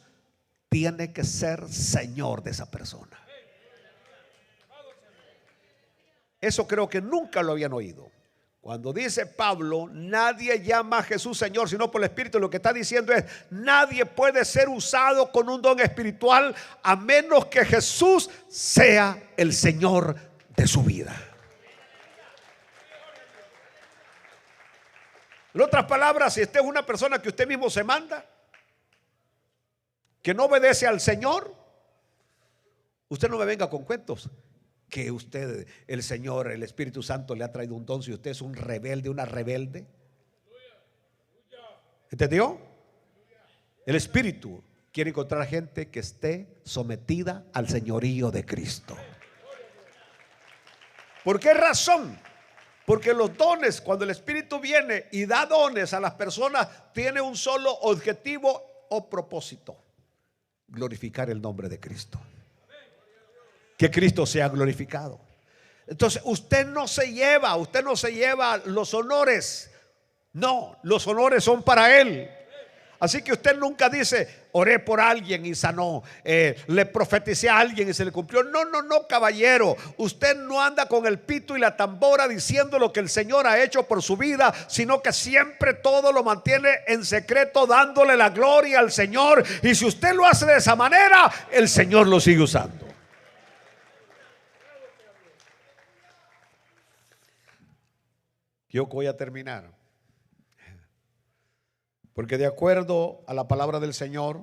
tiene que ser Señor de esa persona. Eso creo que nunca lo habían oído. Cuando dice Pablo, nadie llama a Jesús Señor sino por el Espíritu, lo que está diciendo es, nadie puede ser usado con un don espiritual a menos que Jesús sea el Señor de su vida. En otras palabras, si usted es una persona que usted mismo se manda, que no obedece al Señor, usted no me venga con cuentos que usted, el Señor, el Espíritu Santo le ha traído un don si usted es un rebelde, una rebelde. ¿Entendió? El Espíritu quiere encontrar gente que esté sometida al señorío de Cristo. ¿Por qué razón? Porque los dones, cuando el Espíritu viene y da dones a las personas, tiene un solo objetivo o propósito: glorificar el nombre de Cristo, que Cristo sea glorificado. Entonces usted no se lleva los honores. No, los honores son para Él. Así que usted nunca dice, oré por alguien y sanó, le profeticé a alguien y se le cumplió. No, no, no, caballero. Usted no anda con el pito y la tambora diciendo lo que el Señor ha hecho por su vida, sino que siempre todo lo mantiene en secreto, dándole la gloria al Señor. Y si usted lo hace de esa manera, el Señor lo sigue usando. Yo voy a terminar, porque de acuerdo a la palabra del Señor,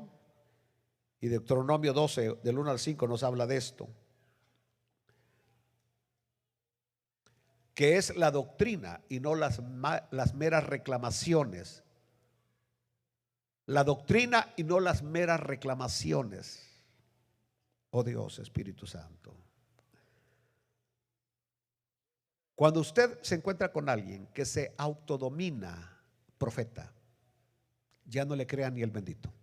y Deuteronomio 12 del 1 al 5 nos habla de esto, que es la doctrina y no las meras reclamaciones. La doctrina y no las meras reclamaciones. Oh Dios, Espíritu Santo. Cuando usted se encuentra con alguien que se autodomina profeta, ya no le crea ni el bendito.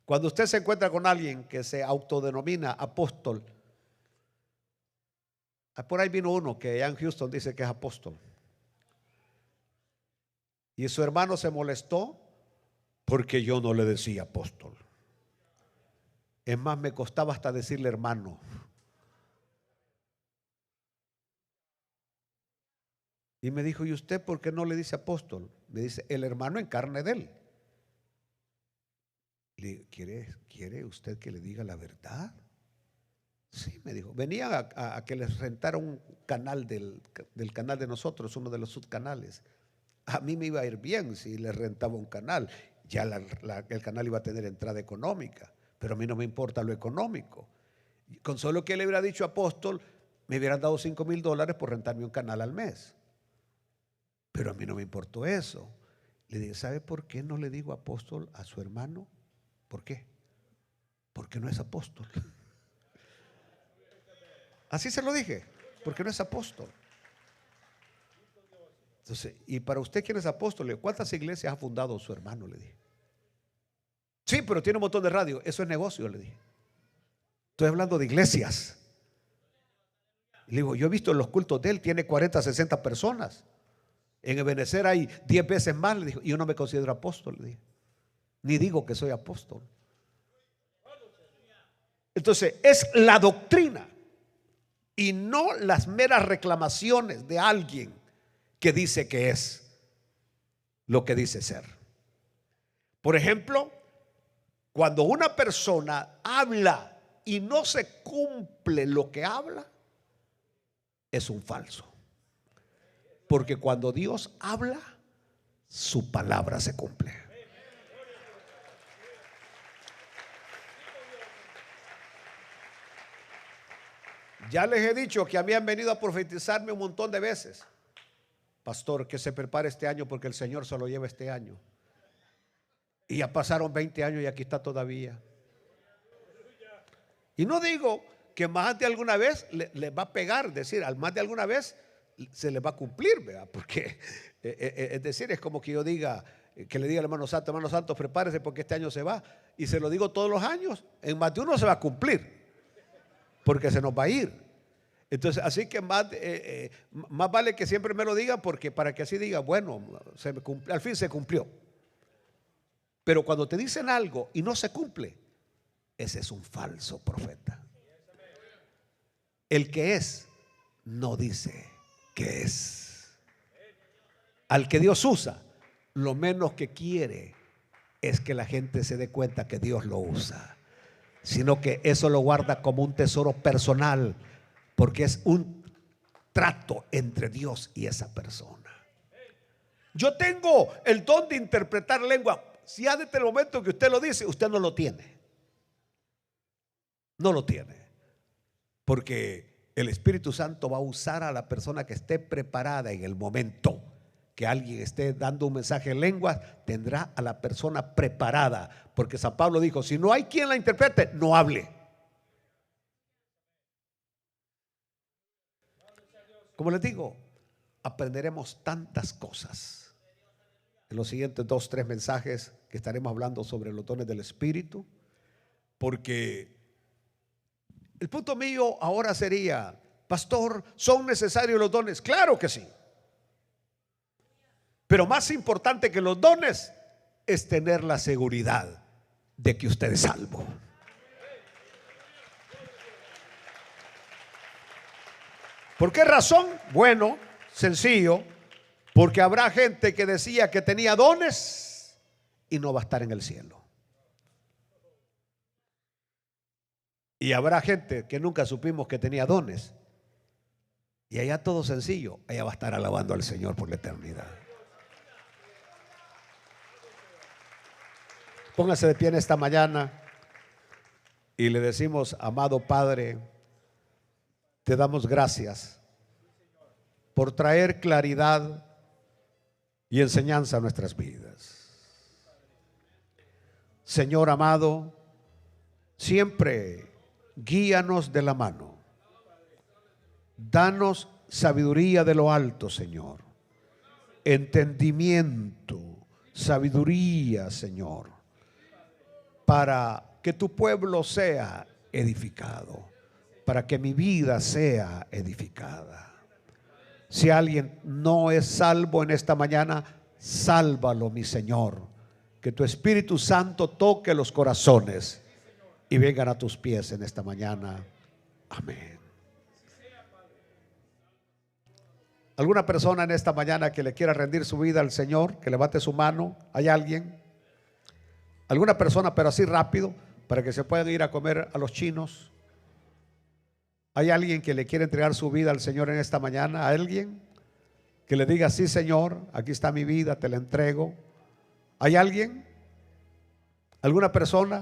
Cuando usted se encuentra con alguien que se autodenomina apóstol, por ahí vino uno que allá en Houston dice que es apóstol, y su hermano se molestó porque yo no le decía apóstol. Es más, me costaba hasta decirle hermano. Y me dijo, ¿y usted por qué no le dice apóstol? Me dice, el hermano en carne de él. Le digo, ¿quiere usted que le diga la verdad? Sí, me dijo. Venía a que les rentara un canal del canal de nosotros, uno de los subcanales. A mí me iba a ir bien si les rentaba un canal. Ya el canal iba a tener entrada económica, pero a mí no me importa lo económico. Con solo que le hubiera dicho apóstol, me hubieran dado $5,000 por rentarme un canal al mes. Pero a mí no me importó eso. Le dije, ¿sabe por qué no le digo apóstol a su hermano? ¿Por qué? Porque no es apóstol. Así se lo dije, porque no es apóstol. Entonces, y para usted, ¿quién es apóstol? ¿Cuántas iglesias ha fundado su hermano? Le dije. Sí, pero tiene un montón de radio. Eso es negocio, le dije. Estoy hablando de iglesias. Le digo, yo he visto en los cultos de él, tiene 40, 60 personas. En Ebenezer hay 10 veces más, le dijo, y yo no me considero apóstol, le dije. ni digo que soy apóstol. Entonces es la doctrina y no las meras reclamaciones de alguien que dice que es lo que dice ser. Por ejemplo, cuando una persona habla y no se cumple lo que habla, es un falso. Porque cuando Dios habla, su palabra se cumple. Ya les he dicho que a mí han venido a profetizarme un montón de veces. Pastor, que se prepare este año porque el Señor se lo lleva este año. Y ya pasaron 20 años y aquí está todavía. Y no digo que más de alguna vez le va a pegar, decir, al más de alguna vez se le va a cumplir, ¿verdad? Porque es decir, es como que yo diga, que le diga al hermano Santo, prepárese porque este año se va. Y se lo digo todos los años, en más de uno se va a cumplir, porque se nos va a ir. Entonces, así que más vale que siempre me lo diga, porque para que así diga, bueno, al fin se cumplió. Pero cuando te dicen algo y no se cumple, ese es un falso profeta. El que es, no dice que es. Al que Dios usa, lo menos que quiere es que la gente se dé cuenta que Dios lo usa, sino que eso lo guarda como un tesoro personal, porque es un trato entre Dios y esa persona. Yo tengo el don de interpretar lengua. Si ya desde el momento que usted lo dice, usted no lo tiene. No lo tiene. Porque el Espíritu Santo va a usar a la persona que esté preparada en el momento que alguien esté dando un mensaje en lenguas, tendrá a la persona preparada. Porque San Pablo dijo, si no hay quien la interprete, no hable. Como les digo, aprenderemos tantas cosas en los siguientes 2, 3 mensajes que estaremos hablando sobre los dones del Espíritu, porque el punto mío ahora sería, pastor, ¿son necesarios los dones? Claro que sí. Pero más importante que los dones es tener la seguridad de que usted es salvo. ¿Por qué razón? Bueno, sencillo, porque habrá gente que decía que tenía dones y no va a estar en el cielo. Y habrá gente que nunca supimos que tenía dones y allá todo sencillo, allá va a estar alabando al Señor por la eternidad. Póngase de pie en esta mañana y le decimos, amado Padre, te damos gracias por traer claridad y enseñanza a nuestras vidas. Señor amado, siempre guíanos de la mano. Danos sabiduría de lo alto, Señor. Entendimiento, sabiduría, Señor, para que tu pueblo sea edificado, para que mi vida sea edificada. Si alguien no es salvo en esta mañana, sálvalo, mi Señor. Que tu Espíritu Santo toque los corazones y vengan a tus pies en esta mañana. Amén. ¿Alguna persona en esta mañana que le quiera rendir su vida al Señor? Que levante su mano. ¿Hay alguien? ¿Alguna persona, pero así rápido, para que se puedan ir a comer a los chinos? ¿Hay alguien que le quiere entregar su vida al Señor en esta mañana? ¿Alguien que le diga, sí Señor, aquí está mi vida, te la entrego? ¿Hay alguien? ¿Alguna persona?